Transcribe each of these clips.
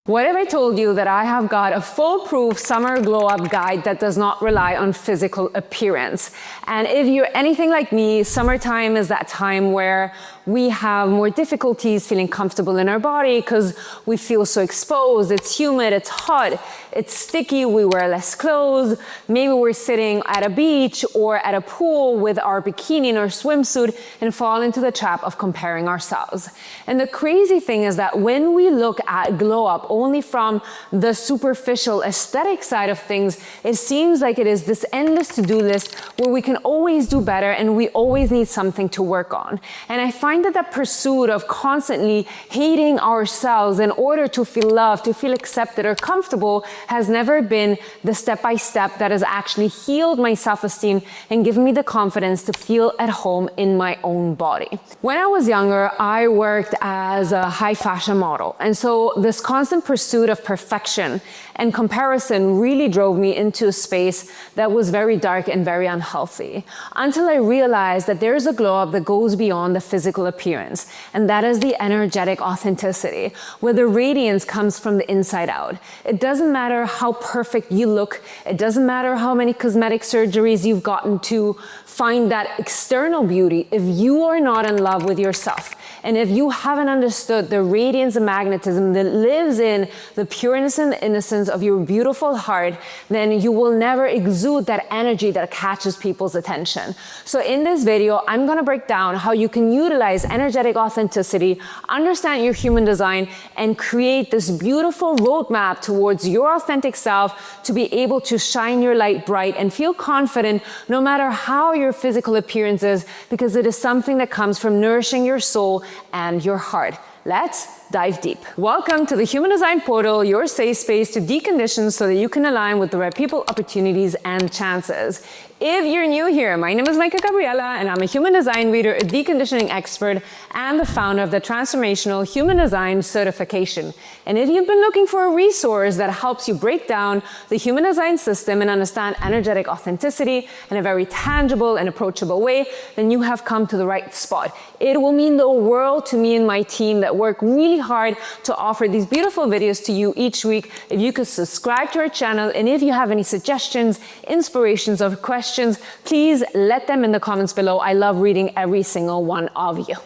What if I told you that I have got a foolproof summer glow up guide that does not rely on physical appearance? And if you're anything like me, summertime is that time where we have more difficulties feeling comfortable in our body because we feel so exposed. It's humid, it's hot, it's sticky, we wear less clothes. Maybe we're sitting at a beach or at a pool with our bikini and our swimsuit and fall into the trap of comparing ourselves. And the crazy thing is that when we look at glow up only from the superficial aesthetic side of things, it seems like it is this endless to-do list where we can always do better and we always need something to work on. And I find that pursuit of constantly hating ourselves in order to feel loved, to feel accepted or comfortable has never been the step-by-step that has actually healed my self-esteem and given me the confidence to feel at home in my own body. When I was younger, I worked as a high fashion model. And so this constant pursuit of perfection and comparison really drove me into a space that was very dark and very unhealthy, until I realized that there is a glow up that goes beyond the physical appearance, and that is the energetic authenticity, where the radiance comes from the inside out. It doesn't matter how perfect you look, it doesn't matter how many cosmetic surgeries you've gotten to find that external beauty. If you are not in love with yourself, and if you haven't understood the radiance and magnetism that lives in the pureness and innocence of your beautiful heart, then you will never exude that energy that catches people's attention. So in this video, I'm gonna break down how you can utilize energetic authenticity, understand your human design, and create this beautiful roadmap towards your authentic self to be able to shine your light bright and feel confident no matter how your physical appearance is, because it is something that comes from nourishing your soul and your heart. Let's dive deep. Welcome to the Human Design Portal, your safe space to decondition so that you can align with the right people, opportunities, and chances. If you're new here, my name is Maika Gabriela, and I'm a human design reader, a deconditioning expert, and the founder of the Transformational Human Design Certification. And if you've been looking for a resource that helps you break down the human design system and understand energetic authenticity in a very tangible and approachable way, then you have come to the right spot. It will mean the world to me and my team that work really hard to offer these beautiful videos to you each week. If you could subscribe to our channel, and if you have any suggestions, inspirations, or questions, please let them in the comments below. I love reading every single one of you.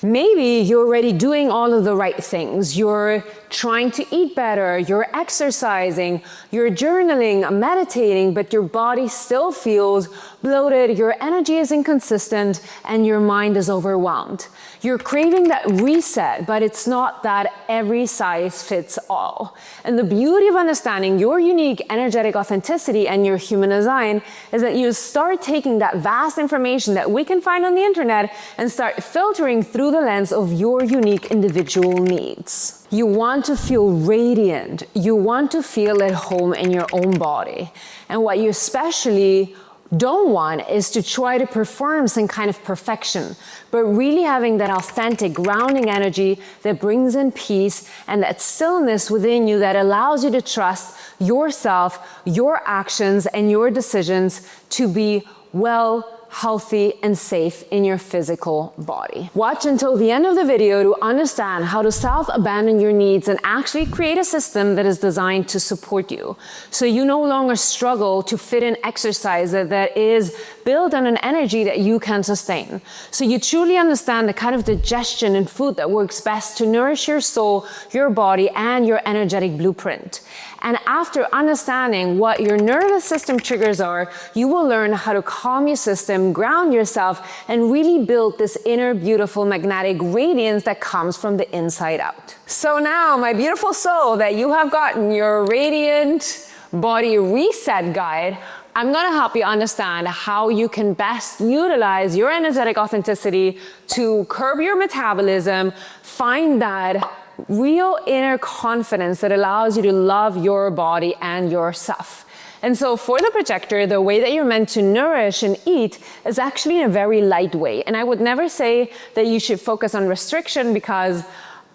Maybe you're already doing all of the right things. You're trying to eat better, you're exercising, you're journaling, meditating, but your body still feels bloated, your energy is inconsistent, and your mind is overwhelmed. You're craving that reset, but it's not that every size fits all. And the beauty of understanding your unique energetic authenticity and your human design is that you start taking that vast information that we can find on the internet and start filtering through the lens of your unique individual needs. You want to feel radiant. You want to feel at home in your own body. And what you especially don't want is to try to perform some kind of perfection, but really having that authentic grounding energy that brings in peace and that stillness within you that allows you to trust yourself, your actions, and your decisions to be well, healthy, and safe in your physical body. Watch until the end of the video to understand how to self-abandon your needs and actually create a system that is designed to support you. So you no longer struggle to fit in exercise that is built on an energy that you can sustain. So you truly understand the kind of digestion and food that works best to nourish your soul, your body, and your energetic blueprint. And after understanding what your nervous system triggers are, you will learn how to calm your system, ground yourself, and really build this inner beautiful magnetic radiance that comes from the inside out. So now, my beautiful soul, that you have gotten your radiant body reset guide, I'm gonna help you understand how you can best utilize your energetic authenticity to curb your metabolism, find that real inner confidence that allows you to love your body and yourself. And so for the projector, the way that you're meant to nourish and eat is actually in a very light way. And I would never say that you should focus on restriction, because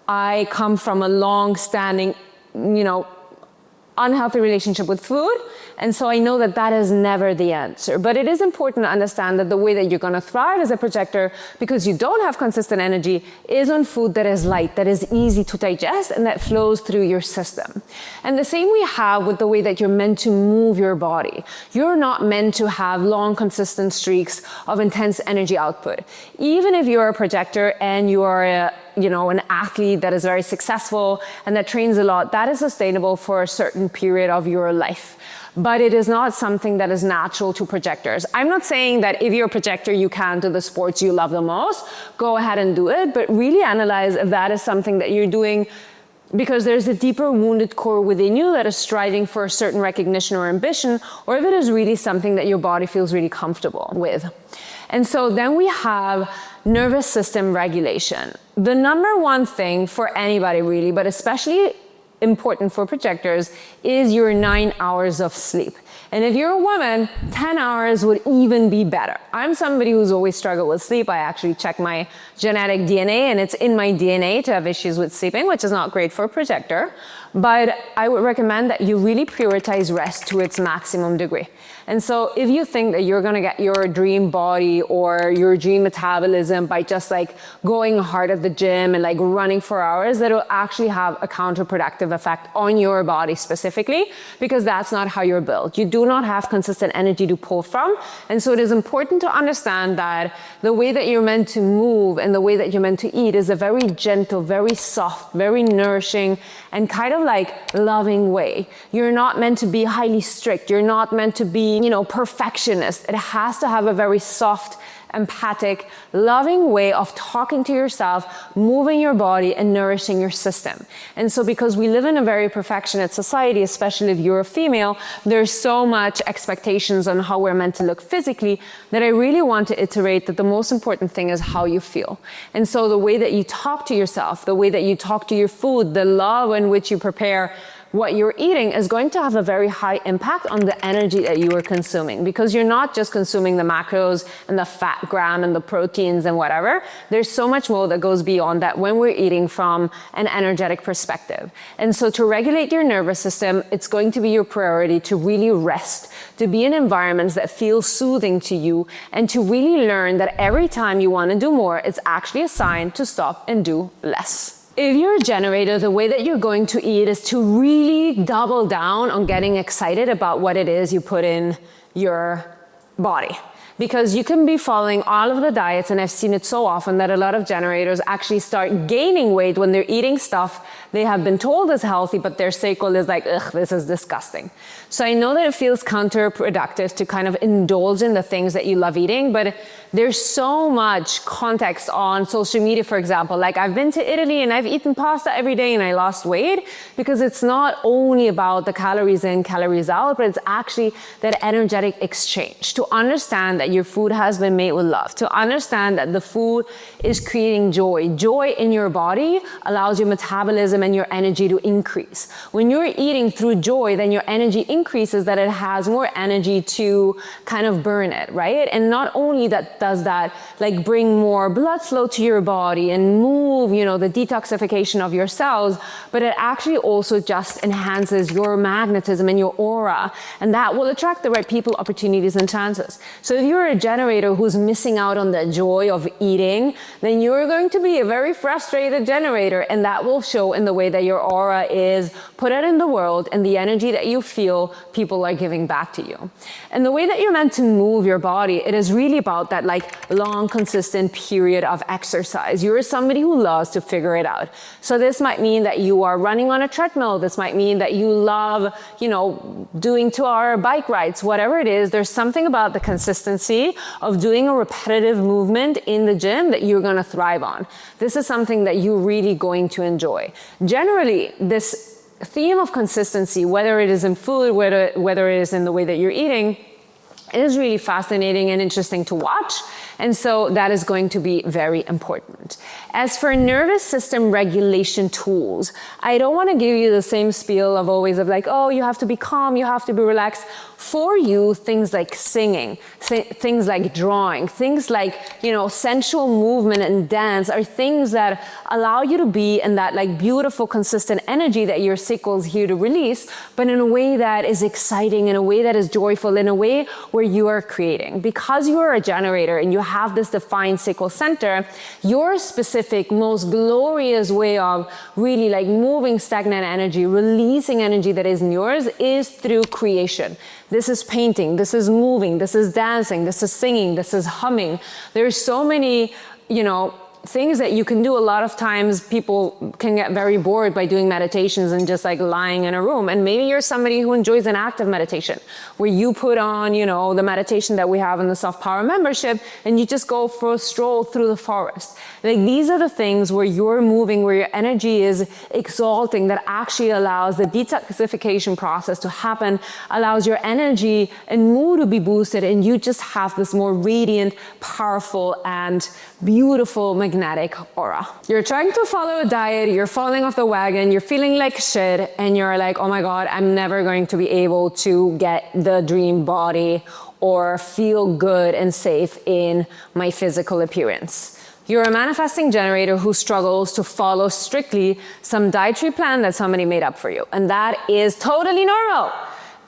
I come from a long-standing, unhealthy relationship with food. And so I know that that is never the answer. But it is important to understand that the way that you're going to thrive as a projector, because you don't have consistent energy, is on food that is light, that is easy to digest, and that flows through your system. And the same we have with the way that you're meant to move your body. You're not meant to have long, consistent streaks of intense energy output. Even if you're a projector and you are an athlete that is very successful and that trains a lot, that is sustainable for a certain period of your life. But it is not something that is natural to projectors. I'm not saying that if you're a projector, you can't do the sports you love the most. Go ahead and do it, but really analyze if that is something that you're doing because there's a deeper wounded core within you that is striving for a certain recognition or ambition, or if it is really something that your body feels really comfortable with. And so then we have nervous system regulation. The number one thing for anybody really, but especially important for projectors, is your 9 hours of sleep. And if you're a woman, 10 hours would even be better. I'm somebody who's always struggled with sleep. I actually check my genetic DNA, and it's in my DNA to have issues with sleeping, which is not great for a projector. But I would recommend that you really prioritize rest to its maximum degree. And so if you think that you're gonna get your dream body or your dream metabolism by just like going hard at the gym and like running for hours, that will actually have a counterproductive effect on your body specifically, because that's not how you're built. You do not have consistent energy to pull from. And so it is important to understand that the way that you're meant to move and the way that you're meant to eat is a very gentle, very soft, very nourishing, and kind of like loving way. You're not meant to be highly strict. You're not meant to be, perfectionist. It has to have a very soft, empathic, loving way of talking to yourself, moving your body, and nourishing your system. And so because we live in a very perfectionist society, especially if you're a female, there's so much expectations on how we're meant to look physically that I really want to iterate that the most important thing is how you feel. And so the way that you talk to yourself, the way that you talk to your food, the love in which you prepare what you're eating is going to have a very high impact on the energy that you are consuming, because you're not just consuming the macros and the fat gram and the proteins and whatever. There's so much more that goes beyond that when we're eating from an energetic perspective. And so to regulate your nervous system, it's going to be your priority to really rest, to be in environments that feel soothing to you, and to really learn that every time you want to do more, it's actually a sign to stop and do less. If you're a generator, the way that you're going to eat is to really double down on getting excited about what it is you put in your body. Because you can be following all of the diets, and I've seen it so often that a lot of generators actually start gaining weight when they're eating stuff they have been told is healthy, but their sacral is like, ugh, this is disgusting. So I know that it feels counterproductive to kind of indulge in the things that you love eating, but there's so much context on social media, for example. Like I've been to Italy and I've eaten pasta every day and I lost weight, because it's not only about the calories in, calories out, but it's actually that energetic exchange. To understand that your food has been made with love, to understand that the food is creating joy. Joy in your body allows your metabolism and your energy to increase. When you're eating through joy, then your energy increases, that it has more energy to kind of burn it, right? And not only that does that like bring more blood flow to your body and move, the detoxification of your cells, but it actually also just enhances your magnetism and your aura, and that will attract the right people, opportunities, and chances. So if you're a generator who's missing out on the joy of eating, then you're going to be a very frustrated generator, and that will show in the way that your aura is put out in the world and the energy that you feel people are giving back to you. And the way that you're meant to move your body, it is really about that like long, consistent period of exercise. You're somebody who loves to figure it out. So this might mean that you are running on a treadmill. This might mean that you love, doing 2-hour bike rides, whatever it is. There's something about the consistency of doing a repetitive movement in the gym that you're going to thrive on. This is something that you're really going to enjoy. Generally, this theme of consistency, whether it is in food, whether it is in the way that you're eating, it is really fascinating and interesting to watch. And so that is going to be very important. As for nervous system regulation tools, I don't want to give you the same spiel of always of like, oh, you have to be calm, you have to be relaxed. For you, things like singing, things like drawing, things like, sensual movement and dance are things that allow you to be in that like beautiful, consistent energy that your sacral is here to release, but in a way that is exciting, in a way that is joyful, in a way where you are creating. Because you are a generator and you have this defined sacral center, your specific, most glorious way of really like moving stagnant energy, releasing energy that isn't yours, is through creation. This is painting, this is moving, this is dancing, this is singing, this is humming. There's so many, things that you can do. A lot of times people can get very bored by doing meditations and just like lying in a room. And maybe you're somebody who enjoys an active meditation where you put on, the meditation that we have in the Soft Power membership and you just go for a stroll through the forest. Like these are the things where you're moving, where your energy is exalting, that actually allows the detoxification process to happen, allows your energy and mood to be boosted, and you just have this more radiant, powerful, and beautiful magnetic aura. You're trying to follow a diet, you're falling off the wagon, you're feeling like shit, and you're like, oh my God, I'm never going to be able to get the dream body or feel good and safe in my physical appearance. You're a manifesting generator who struggles to follow strictly some dietary plan that somebody made up for you. And that is totally normal.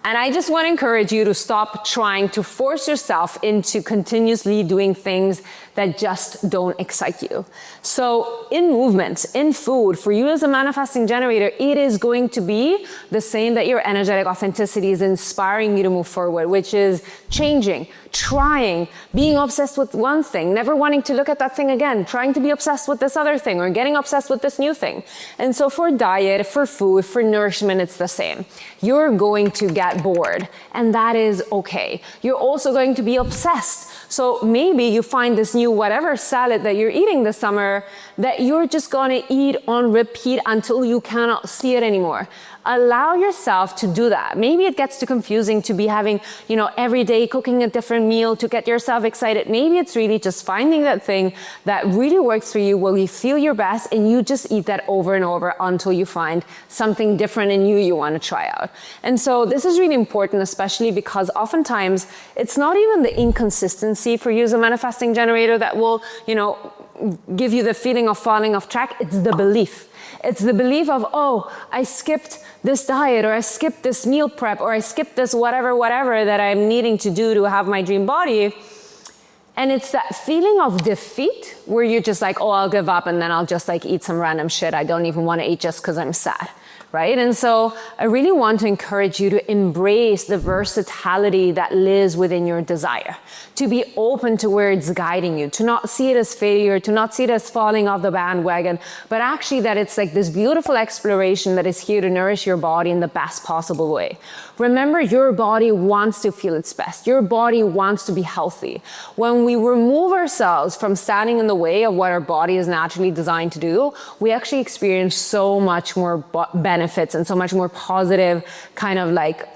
And I just want to encourage you to stop trying to force yourself into continuously doing things that just don't excite you. So in movement, in food, for you as a manifesting generator, it is going to be the same that your energetic authenticity is inspiring you to move forward, which is changing, trying, being obsessed with one thing, never wanting to look at that thing again, trying to be obsessed with this other thing or getting obsessed with this new thing. And so for diet, for food, for nourishment, it's the same. You're going to get bored, and that is okay. You're also going to be obsessed. So maybe you find this new whatever salad that you're eating this summer that you're just gonna eat on repeat until you cannot see it anymore. Allow yourself to do that. Maybe it gets too confusing to be having, every day cooking a different meal to get yourself excited. Maybe it's really just finding that thing that really works for you, where you feel your best, and you just eat that over and over until you find something different in you want to try out. And so this is really important, especially because oftentimes it's not even the inconsistency for you as a manifesting generator that will, give you the feeling of falling off track. It's the belief. It's the belief of, oh, I skipped this diet, or I skipped this meal prep, or I skipped this whatever that I'm needing to do to have my dream body. And it's that feeling of defeat where you're just like, oh, I'll give up and then I'll just like eat some random shit I don't even want to eat just because I'm sad. Right? And so I really want to encourage you to embrace the versatility that lives within your desire, to be open to where it's guiding you, to not see it as failure, to not see it as falling off the bandwagon, but actually that it's like this beautiful exploration that is here to nourish your body in the best possible way. Remember, your body wants to feel its best. Your body wants to be healthy. When we remove ourselves from standing in the way of what our body is naturally designed to do, we actually experience so much more benefits and so much more positive kind of like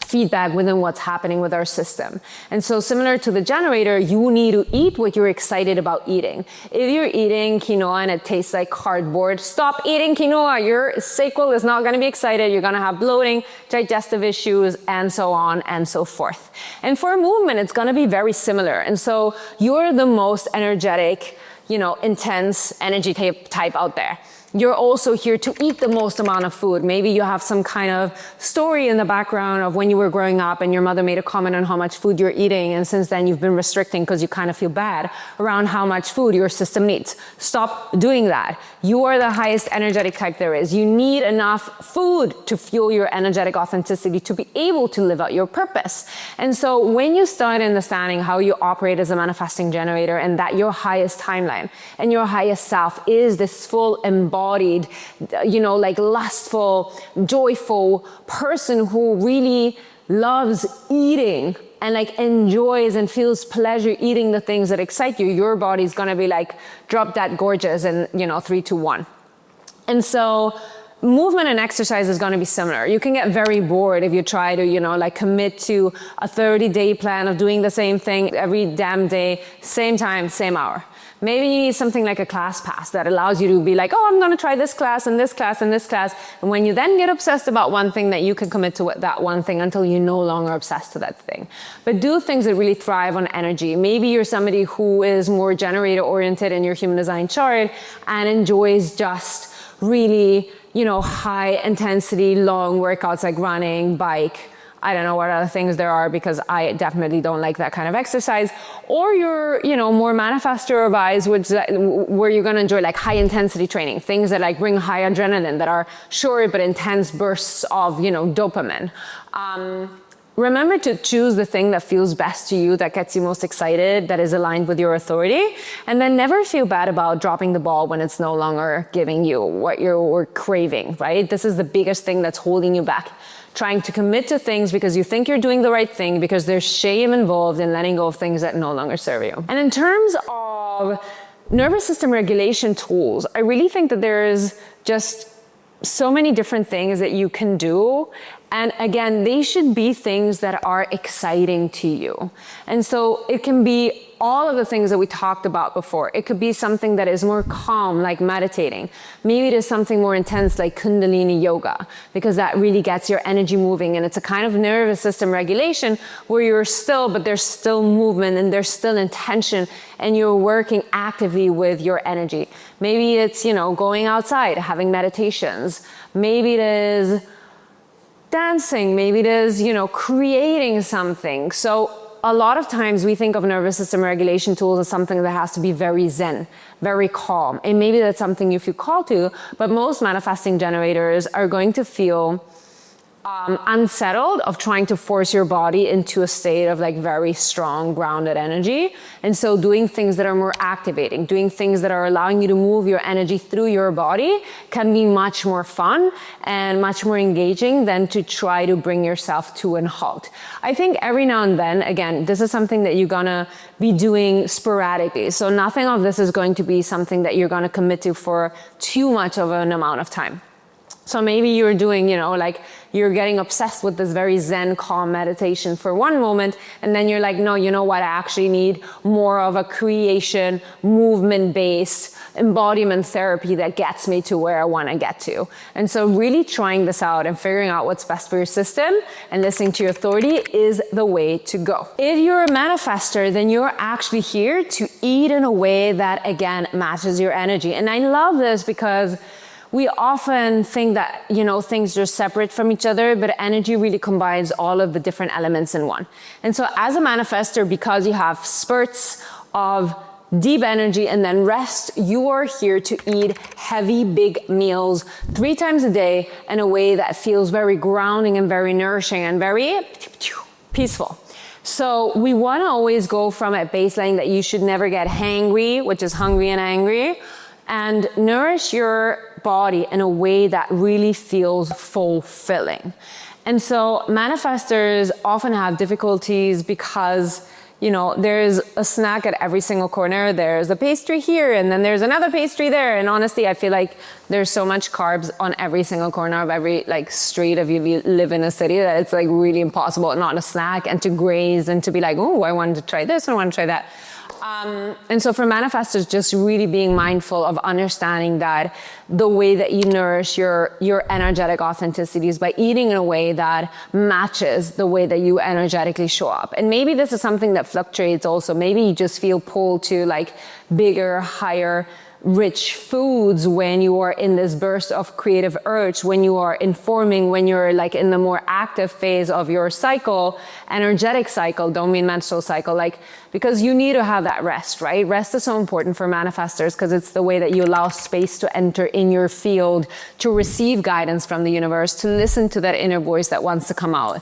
feedback within what's happening with our system. And so similar to the generator, you need to eat what you're excited about eating. If you're eating quinoa and it tastes like cardboard, stop eating quinoa. Your sacral is not going to be excited. You're going to have bloating, digestive issues, and so on and so forth. And for movement, it's going to be very similar. And so you're the most energetic, intense energy type out there. You're also here to eat the most amount of food. Maybe you have some kind of story in the background of when you were growing up and your mother made a comment on how much food you're eating, and since then you've been restricting because you kind of feel bad around how much food your system needs. Stop doing that. You are the highest energetic type there is. You need enough food to fuel your energetic authenticity to be able to live out your purpose. And so when you start understanding how you operate as a manifesting generator, and that your highest timeline and your highest self is this full embodied, like lustful, joyful person who really loves eating and like enjoys and feels pleasure eating the things that excite you, your body's gonna be like, drop that gorgeous in 3, 2, 1. And so movement and exercise is going to be similar. You can get very bored if you try to, like commit to a 30-day plan of doing the same thing every damn day, same time, same hour. Maybe you need something like a class pass that allows you to be like, oh, I'm going to try this class and this class and this class. And when you then get obsessed about one thing, that you can commit to that one thing until you're no longer obsessed to that thing. But do things that really thrive on energy. Maybe you're somebody who is more generator oriented in your human design chart and enjoys just really, high intensity, long workouts like running, bike. I don't know what other things there are because I definitely don't like that kind of exercise. Or you're, more manifestor vibes, where you're going to enjoy like high intensity training, things that like bring high adrenaline, that are short but intense bursts of, dopamine. Remember to choose the thing that feels best to you, that gets you most excited, that is aligned with your authority. And then never feel bad about dropping the ball when it's no longer giving you what you're craving, right? This is the biggest thing that's holding you back. Trying to commit to things because you think you're doing the right thing, because there's shame involved in letting go of things that no longer serve you. And in terms of nervous system regulation tools, I really think that there's just so many different things that you can do. And again, they should be things that are exciting to you. And so it can be all of the things that we talked about before. It could be something that is more calm, like meditating. Maybe it is something more intense, like Kundalini yoga, because that really gets your energy moving. And it's a kind of nervous system regulation where you're still, but there's still movement and there's still intention, and you're working actively with your energy. Maybe it's, going outside, having meditations. Maybe it is dancing. Maybe it is, creating something. So a lot of times we think of nervous system regulation tools as something that has to be very zen, very calm. And maybe that's something you feel called to, but most manifesting generators are going to feel unsettled of trying to force your body into a state of like very strong, grounded energy. And so doing things that are more activating, doing things that are allowing you to move your energy through your body can be much more fun and much more engaging than to try to bring yourself to a halt. I think every now and then, again, this is something that you're gonna be doing sporadically. So nothing of this is going to be something that you're gonna commit to for too much of an amount of time. So maybe you're doing, you're getting obsessed with this very zen, calm meditation for one moment, and then you're like, no, you know what, I actually need more of a creation, movement-based embodiment therapy that gets me to where I want to get to. And so really trying this out and figuring out what's best for your system and listening to your authority is the way to go. If you're a manifestor, then you're actually here to eat in a way that, again, matches your energy. And I love this because we often think that, things are separate from each other, but energy really combines all of the different elements in one. And so as a manifestor, because you have spurts of deep energy and then rest, you are here to eat heavy, big meals 3 times a day in a way that feels very grounding and very nourishing and very peaceful. So we want to always go from a baseline that you should never get hangry, which is hungry and angry, and nourish your body in a way that really feels fulfilling. And so manifestors often have difficulties because, there's a snack at every single corner. There's a pastry here, and then there's another pastry there. And honestly, I feel like there's so much carbs on every single corner of every street if you live in a city that it's really impossible not a snack and to graze and to be like, oh, I wanted to try this and I want to try that. And so for manifestors, just really being mindful of understanding that the way that you nourish your energetic authenticity is by eating in a way that matches the way that you energetically show up. And maybe this is something that fluctuates also. Maybe you just feel pulled to bigger, higher, rich foods when you are in this burst of creative urge, when you are informing, when you're in the more active phase of your cycle, energetic cycle, don't mean menstrual cycle, because you need to have that rest, right? Rest is so important for manifestors because it's the way that you allow space to enter in your field, to receive guidance from the universe, to listen to that inner voice that wants to come out.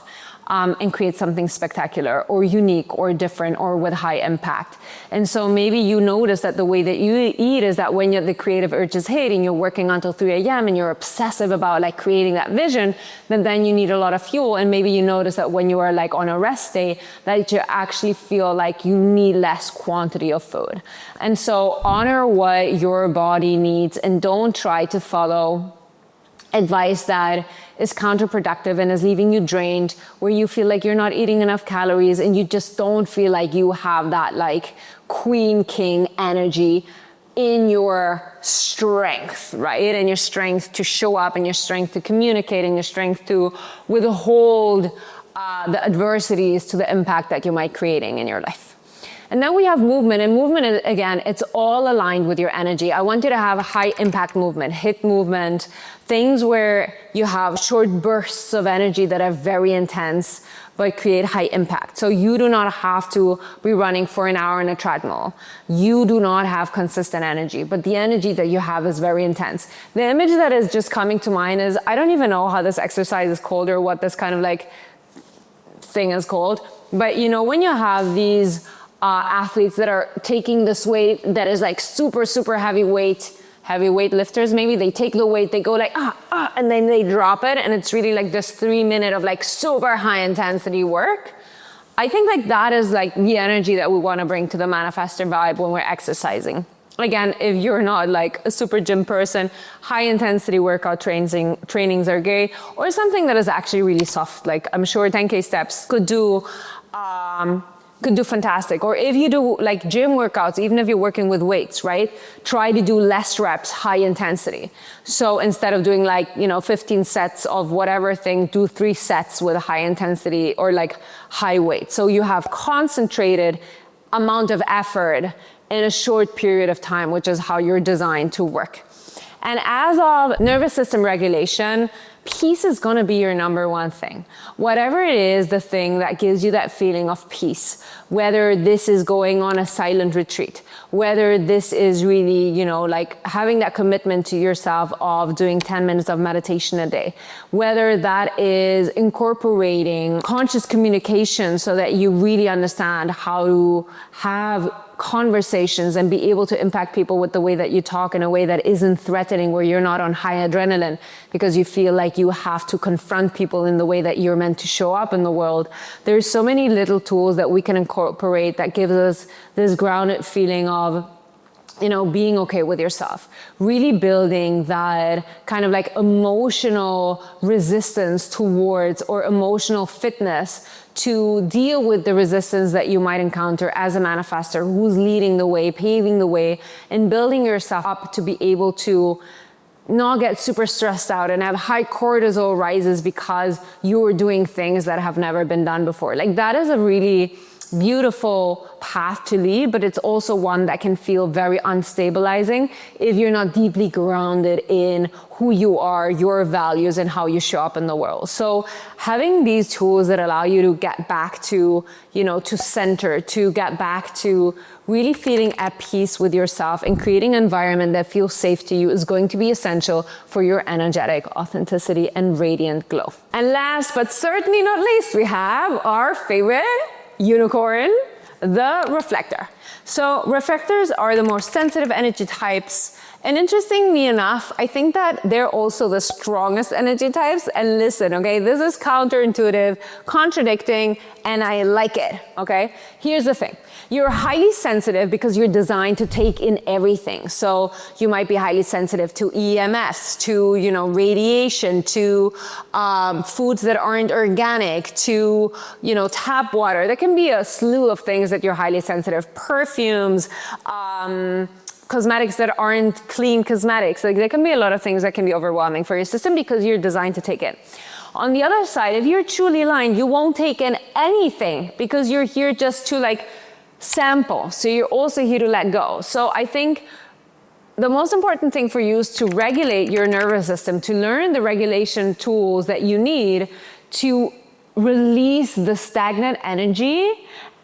And create something spectacular or unique or different or with high impact. And so maybe you notice that the way that you eat is that when the creative urges hit and you're working until 3 a.m. and you're obsessive about creating that vision, then you need a lot of fuel. And maybe you notice that when you are on a rest day, that you actually feel like you need less quantity of food. And so honor what your body needs and don't try to follow advice that is counterproductive and is leaving you drained, where you feel like you're not eating enough calories and you just don't feel like you have that like queen king energy in your strength, right? And your strength to show up, and your strength to communicate, and your strength to withhold the adversities to the impact that you might creating in your life. And then we have movement, and movement, again, it's all aligned with your energy. I want you to have a high impact movement, HIIT movement, things where you have short bursts of energy that are very intense, but create high impact. So you do not have to be running for an hour in a treadmill. You do not have consistent energy, but the energy that you have is very intense. The image that is just coming to mind is, I don't even know how this exercise is called or what this kind of like thing is called, but you know, when you have these athletes that are taking this weight that is like super, super heavy weight lifters, maybe they take the weight, they go like, and then they drop it. And it's really like this 3 minute of like super high intensity work. I think like that is like the energy that we want to bring to the Manifestor vibe when we're exercising. Again, if you're not like a super gym person, high intensity workout trainings are great, or something that is actually really soft. Like I'm sure 10K steps could do fantastic. Or if you do like gym workouts, even if you're working with weights, right? Try to do less reps, high intensity. So instead of doing like, 15 sets of whatever thing, do 3 sets with a high intensity or like high weight. So you have concentrated amount of effort in a short period of time, which is how you're designed to work. And as of nervous system regulation, peace is going to be your number one thing. Whatever it is, the thing that gives you that feeling of peace, whether this is going on a silent retreat, whether this is really, like having that commitment to yourself of doing 10 minutes of meditation a day, whether that is incorporating conscious communication so that you really understand how to have conversations and be able to impact people with the way that you talk in a way that isn't threatening, where you're not on high adrenaline because you feel like you have to confront people in the way that you're meant to show up in the world. There's so many little tools that we can incorporate that gives us this grounded feeling of being okay with yourself, really building that kind of like emotional resistance towards, or emotional fitness to deal with the resistance that you might encounter as a manifestor who's leading the way, paving the way, and building yourself up to be able to not get super stressed out and have high cortisol rises because you're doing things that have never been done before. Like that is a really beautiful path to lead, but it's also one that can feel very unstabilizing if you're not deeply grounded in who you are, your values, and how you show up in the world. So having these tools that allow you to get back to, to center, to get back to really feeling at peace with yourself and creating an environment that feels safe to you is going to be essential for your energetic authenticity and radiant glow. And last but certainly not least, we have our favorite unicorn, the reflector. So reflectors are the more sensitive energy types. And interestingly enough, I think that they're also the strongest energy types. And listen, okay, this is counterintuitive, contradicting, and I like it, okay? Here's the thing. You're highly sensitive because you're designed to take in everything. So you might be highly sensitive to EMFs, to, radiation, to foods that aren't organic, to, tap water. There can be a slew of things that you're highly sensitive. Perfumes, cosmetics that aren't clean cosmetics. Like there can be a lot of things that can be overwhelming for your system because you're designed to take it. On the other side, if you're truly aligned, you won't take in anything because you're here just to like sample. So you're also here to let go. So I think the most important thing for you is to regulate your nervous system, to learn the regulation tools that you need to release the stagnant energy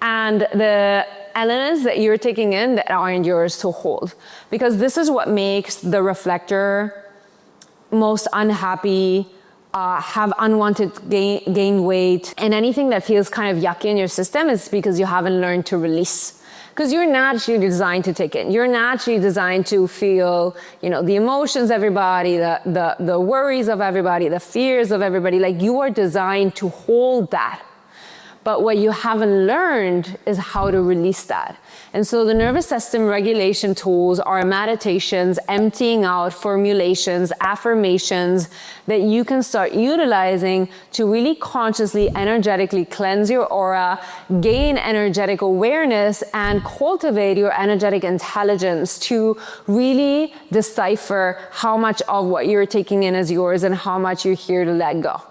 and the elements that you're taking in that aren't yours to hold. Because this is what makes the reflector most unhappy, have unwanted gain weight, and anything that feels kind of yucky in your system is because you haven't learned to release. Because you're naturally designed to take in. You're naturally designed to feel, the emotions of everybody, the worries of everybody, the fears of everybody. Like you are designed to hold that. But what you haven't learned is how to release that. And so the nervous system regulation tools are meditations, emptying out, formulations, affirmations that you can start utilizing to really consciously, energetically cleanse your aura, gain energetic awareness, and cultivate your energetic intelligence to really decipher how much of what you're taking in is yours and how much you're here to let go.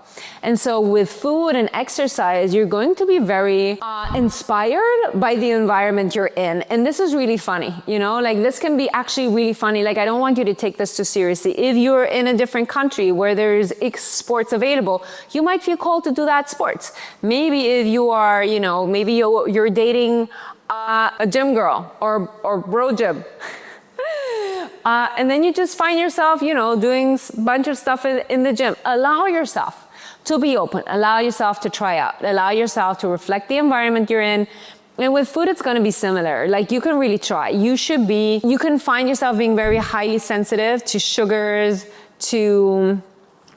And so with food and exercise, you're going to be very inspired by the environment you're in. And this is really funny, you know, like this can be actually really funny. Like, I don't want you to take this too seriously. If you're in a different country where there's sports available, you might feel called to do that sports. Maybe if you are, you know, maybe you're dating a gym girl or bro gym. And then you just find yourself, you know, doing a bunch of stuff in the gym. Allow yourself to be open. Allow yourself to try out. Allow yourself to reflect the environment you're in. And with food, it's going to be similar. Like, you can really try. You can find yourself being very highly sensitive to sugars, to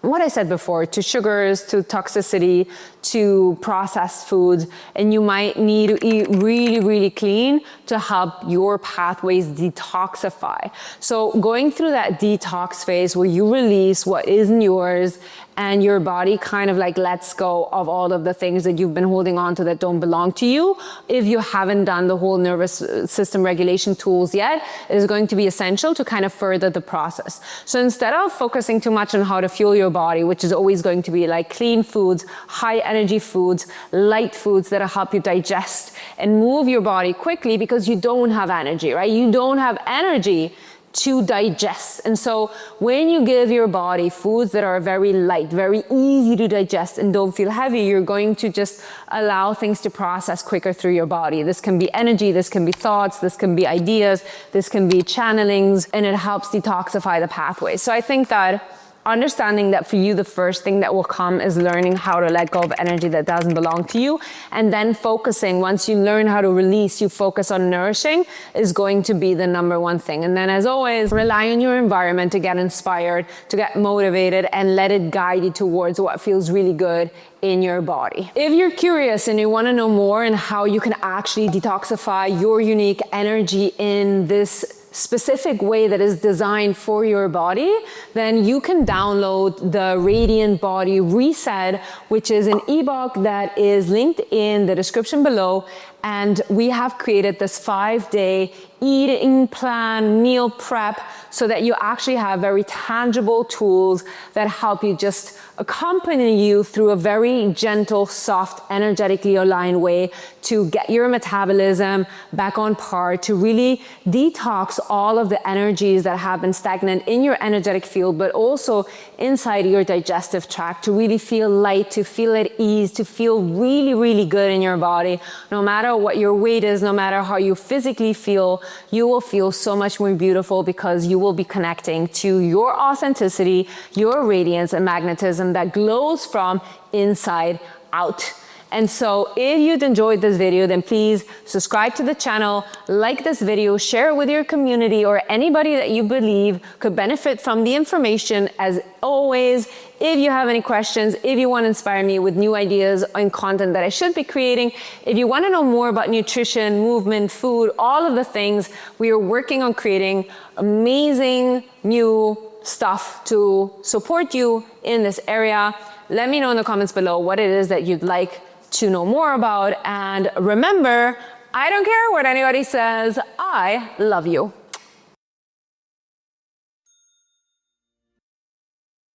what I said before, to sugars, to toxicity, to processed foods, and you might need to eat really, really clean to help your pathways detoxify. So going through that detox phase where you release what isn't yours and your body kind of like lets go of all of the things that you've been holding on to that don't belong to you, if you haven't done the whole nervous system regulation tools yet, it is going to be essential to kind of further the process. So instead of focusing too much on how to fuel your body, which is always going to be like clean foods, high energy foods, light foods that'll help you digest and move your body quickly, because you don't have energy, right? You don't have energy to digest. And so when you give your body foods that are very light, very easy to digest and don't feel heavy, you're going to just allow things to process quicker through your body. This can be energy, this can be thoughts, this can be ideas, this can be channelings, and it helps detoxify the pathways. So I think that understanding that for you, the first thing that will come is learning how to let go of energy that doesn't belong to you. And then focusing, once you learn how to release, you focus on nourishing, is going to be the number one thing. And then, as always, rely on your environment to get inspired, to get motivated, and let it guide you towards what feels really good in your body. If you're curious and you want to know more on how you can actually detoxify your unique energy in this specific way that is designed for your body, then you can download the Radiant Body Reset, which is an ebook that is linked in the description below. And we have created this 5-day eating plan, meal prep, so that you actually have very tangible tools that help you just accompany you through a very gentle, soft, energetically aligned way to get your metabolism back on par, to really detox all of the energies that have been stagnant in your energetic field, but also inside your digestive tract, to really feel light, to feel at ease, to feel really, really good in your body. No matter what your weight is, no matter how you physically feel, you will feel so much more beautiful, because you will be connecting to your authenticity, your radiance and magnetism that glows from inside out. And so if you'd enjoyed this video, then please subscribe to the channel, like this video, share it with your community or anybody that you believe could benefit from the information. As always, if you have any questions, if you want to inspire me with new ideas and content that I should be creating, if you want to know more about nutrition, movement, food, all of the things, we are working on creating amazing new stuff to support you in this area. Let me know in the comments below what it is that you'd like to know more about. And remember, I don't care what anybody says, I love you.